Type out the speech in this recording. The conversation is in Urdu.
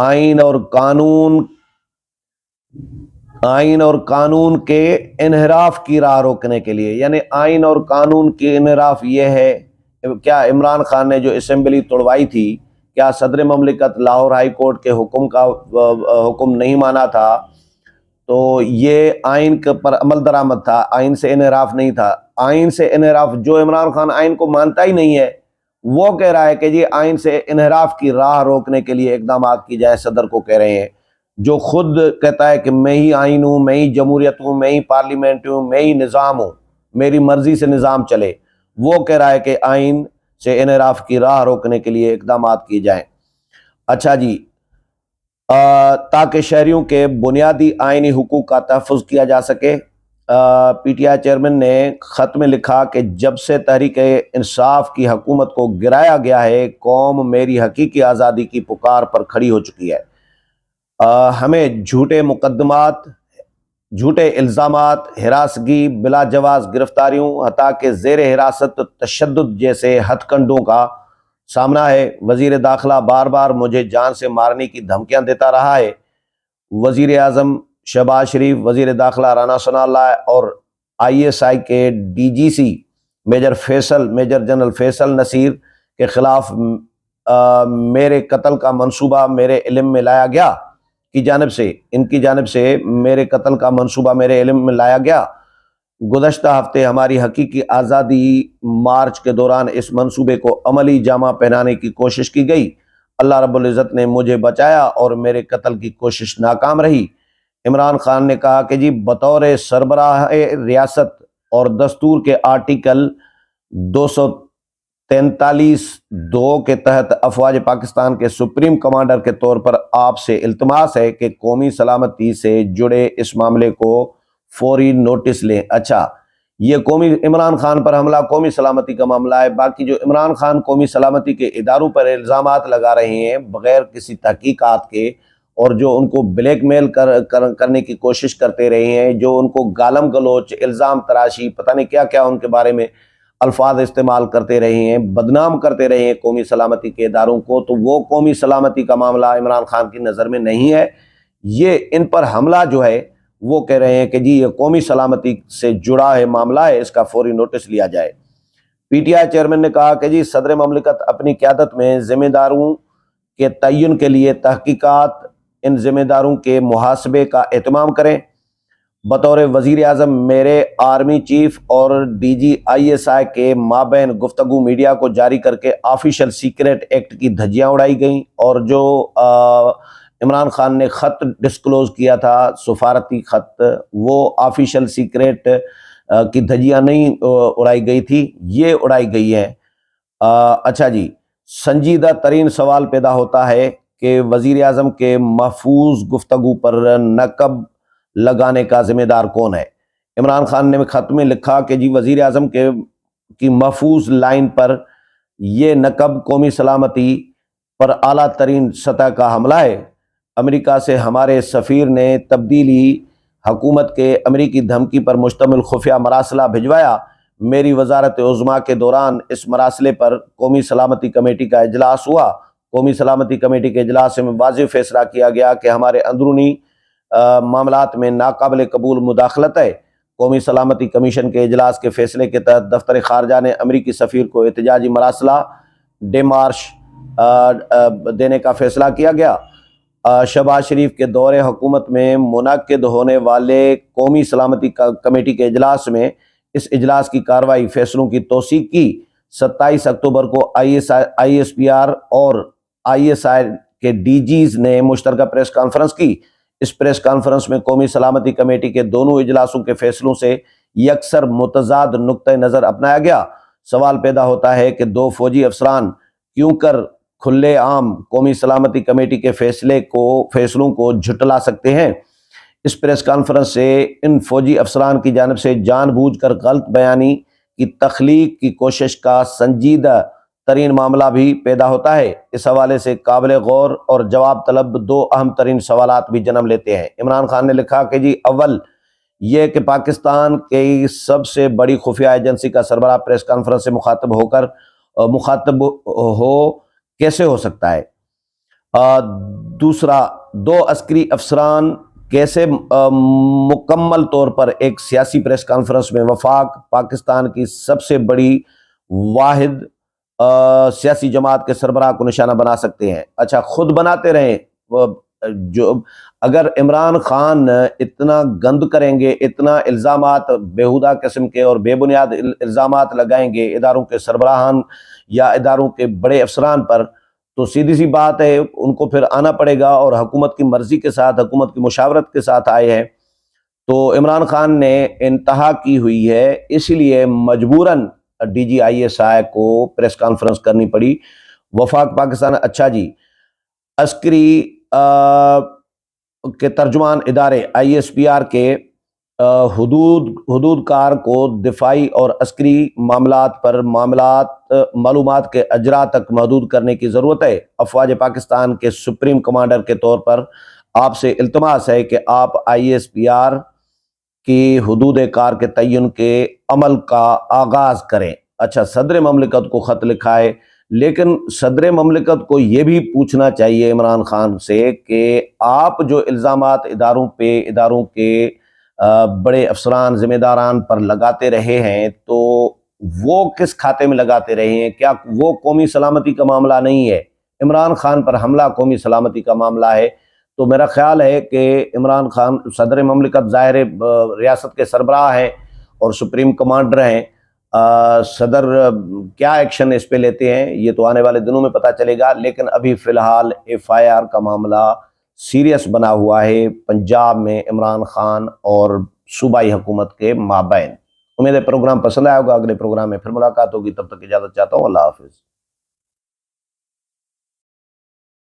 آئین اور قانون کے انحراف کی راہ روکنے کے لیے، یعنی آئین اور قانون کی انحراف یہ ہے، کیا عمران خان نے جو اسمبلی توڑوائی تھی، کیا صدر مملکت لاہور ہائی کورٹ کے حکم نہیں مانا تھا؟ تو یہ آئین کے پر عمل درآمد تھا، آئین سے انحراف نہیں تھا۔ آئین سے انحراف، جو عمران خان آئین کو مانتا ہی نہیں ہے، وہ کہہ رہا ہے کہ جی آئین سے انحراف کی راہ روکنے کے لیے اقدامات کی جائے، صدر کو کہہ رہے ہیں، جو خود کہتا ہے کہ میں ہی آئین ہوں، میں ہی جمہوریت ہوں، میں ہی پارلیمنٹ ہوں، میں ہی نظام ہوں، میری مرضی سے نظام چلے، وہ کہہ رہا ہے کہ آئین سے انحراف کی راہ روکنے کے لیے اقدامات کیے جائیں۔ اچھا جی، تاکہ شہریوں کے بنیادی آئینی حقوق کا تحفظ کیا جا سکے، پی ٹی آئی چیئرمین نے خط میں لکھا کہ جب سے تحریک انصاف کی حکومت کو گرایا گیا ہے، قوم میری حقیقی آزادی کی پکار پر کھڑی ہو چکی ہے۔ ہمیں جھوٹے مقدمات، جھوٹے الزامات، ہراسگی، بلا جواز گرفتاریوں، حتیٰ کہ زیر حراست تشدد جیسے ہتھ کنڈوں کا سامنا ہے۔ وزیر داخلہ بار بار مجھے جان سے مارنے کی دھمکیاں دیتا رہا ہے۔ وزیر اعظم شہباز شریف، وزیر داخلہ رانا ثناء اللہ اور ISI کے DGC major general Faisal Naseer کے خلاف میرے قتل کا منصوبہ میرے علم میں لایا گیا، ان کی جانب سے میرے قتل کا منصوبہ میرے علم میں لایا گیا۔ گزشتہ ہفتے ہماری حقیقی آزادی مارچ کے دوران اس منصوبے کو عملی جامہ پہنانے کی کوشش کی گئی۔ اللہ رب العزت نے مجھے بچایا اور میرے قتل کی کوشش ناکام رہی۔ عمران خان نے کہا کہ جی بطور سربراہ ریاست اور دستور کے آرٹیکل 243(2) کے تحت افواج پاکستان کے سپریم کمانڈر کے طور پر آپ سے التماس ہے کہ قومی سلامتی سے جڑے اس معاملے کو فوری نوٹس لیں۔ اچھا، یہ عمران خان پر حملہ قومی سلامتی کا معاملہ ہے۔ باقی جو عمران خان قومی سلامتی کے اداروں پر الزامات لگا رہے ہیں بغیر کسی تحقیقات کے، اور جو ان کو بلیک میل کرنے کی کوشش کرتے رہے ہیں، جو ان کو گالم گلوچ، الزام تراشی، پتہ نہیں کیا کیا ان کے بارے میں الفاظ استعمال کرتے رہے ہیں، بدنام کرتے رہے ہیں قومی سلامتی کے اداروں کو، تو وہ قومی سلامتی کا معاملہ عمران خان کی نظر میں نہیں ہے۔ یہ ان پر حملہ جو ہے وہ کہہ رہے ہیں کہ جی یہ قومی سلامتی سے جڑا ہے معاملہ ہے، اس کا فوری نوٹس لیا جائے۔ پی ٹی آئی چیئرمین نے کہا کہ جی صدر مملکت اپنی قیادت میں ذمہ داروں کے تعین کے لیے تحقیقات، ان ذمہ داروں کے محاسبے کا اہتمام کریں۔ بطور وزیر اعظم میرے آرمی چیف اور DG ISI کے مابین گفتگو میڈیا کو جاری کر کے آفیشل سیکریٹ ایکٹ کی دھجیاں اڑائی گئیں، اور جو عمران خان نے خط ڈسکلوز کیا تھا، سفارتی خط، وہ آفیشل سیکریٹ کی دھجیاں نہیں اڑائی گئی تھی، یہ اڑائی گئی ہیں۔ اچھا جی، سنجیدہ ترین سوال پیدا ہوتا ہے کہ وزیر اعظم کے محفوظ گفتگو پر نقب لگانے کا ذمہ دار کون ہے؟ عمران خان نے خط میں لکھا کہ جی وزیر اعظم کی محفوظ لائن پر یہ نقب قومی سلامتی پر اعلیٰ ترین سطح کا حملہ ہے۔ امریکہ سے ہمارے سفیر نے تبدیلی حکومت کے امریکی دھمکی پر مشتمل خفیہ مراسلہ بھجوایا۔ میری وزارت عظمیٰ کے دوران اس مراسلے پر قومی سلامتی کمیٹی کا اجلاس ہوا۔ قومی سلامتی کمیٹی کے اجلاس میں واضح فیصلہ کیا گیا کہ ہمارے اندرونی معاملات میں ناقابل قبول مداخلت ہے۔ قومی سلامتی کمیشن کے اجلاس کے فیصلے کے تحت دفتر خارجہ نے امریکی سفیر کو احتجاجی مراسلہ ڈیمارش دینے کا فیصلہ کیا گیا۔ شہباز شریف کے دور حکومت میں منعقد ہونے والے قومی سلامتی کمیٹی کے اجلاس میں اس اجلاس کی کارروائی فیصلوں کی توثیق کی۔ 27 اکتوبر کو ISPR اور ISI کے DGs نے مشترکہ پریس کانفرنس کی۔ اس پریس کانفرنس میں قومی سلامتی کمیٹی کے دونوں اجلاسوں کے فیصلوں سے یکسر متضاد نقطہ نظر اپنایا گیا۔ سوال پیدا ہوتا ہے کہ دو فوجی افسران کیوں کر کھلے عام قومی سلامتی کمیٹی کے فیصلوں کو جھٹلا سکتے ہیں؟ اس پریس کانفرنس سے ان فوجی افسران کی جانب سے جان بوجھ کر غلط بیانی کی تخلیق کی کوشش کا سنجیدہ ترین معاملہ بھی پیدا ہوتا ہے۔ اس حوالے سے قابل غور اور جواب طلب دو اہم ترین سوالات بھی جنم لیتے ہیں۔ عمران خان نے لکھا کہ جی اول یہ کہ پاکستان کی سب سے بڑی خفیہ ایجنسی کا سربراہ پریس کانفرنس سے مخاطب ہو کیسے ہو سکتا ہے؟ دوسرا، 2 عسکری افسران کیسے مکمل طور پر ایک سیاسی پریس کانفرنس میں وفاق پاکستان کی سب سے بڑی واحد سیاسی جماعت کے سربراہ کو نشانہ بنا سکتے ہیں؟ اچھا، خود بناتے رہیں. جو اگر عمران خان اتنا گند کریں گے، اتنا الزامات بیہودہ قسم کے اور بے بنیاد الزامات لگائیں گے اداروں کے سربراہان یا اداروں کے بڑے افسران پر، تو سیدھی سی بات ہے ان کو پھر آنا پڑے گا، اور حکومت کی مرضی کے ساتھ، حکومت کی مشاورت کے ساتھ آئے ہیں. تو عمران خان نے انتہا کی ہوئی ہے، اس لیے مجبوراً D G I S I کو پریس کانفرنس کرنی پڑی. وفاق پاکستان. اچھا جی، عسکری کے ترجمان ادارے آئی ایس پی آر کے حدود کار کو دفاعی اور عسکری معلومات کے اجراء تک محدود کرنے کی ضرورت ہے. افواج پاکستان کے سپریم کمانڈر کے طور پر آپ سے التماس ہے کہ آپ آئی ایس پی آر کی حدود کار کے تعین کے عمل کا آغاز کریں. اچھا، صدر مملکت کو خط لکھا ہے، لیکن صدر مملکت کو یہ بھی پوچھنا چاہیے عمران خان سے کہ آپ جو الزامات اداروں کے بڑے افسران ذمہ داران پر لگاتے رہے ہیں، تو وہ کس کھاتے میں لگاتے رہے ہیں؟ کیا وہ قومی سلامتی کا معاملہ نہیں ہے؟ عمران خان پر حملہ قومی سلامتی کا معاملہ ہے. تو میرا خیال ہے کہ عمران خان صدر مملکت ظاہر ریاست کے سربراہ ہیں اور سپریم کمانڈر ہیں. صدر کیا ایکشن اس پہ لیتے ہیں یہ تو آنے والے دنوں میں پتہ چلے گا، لیکن ابھی فی الحال ایف آئی آر کا معاملہ سیریس بنا ہوا ہے پنجاب میں عمران خان اور صوبائی حکومت کے مابین. امید ہے پروگرام پسند آیا ہوگا. اگلے پروگرام میں پھر ملاقات ہوگی، تب تک اجازت چاہتا ہوں. اللہ حافظ.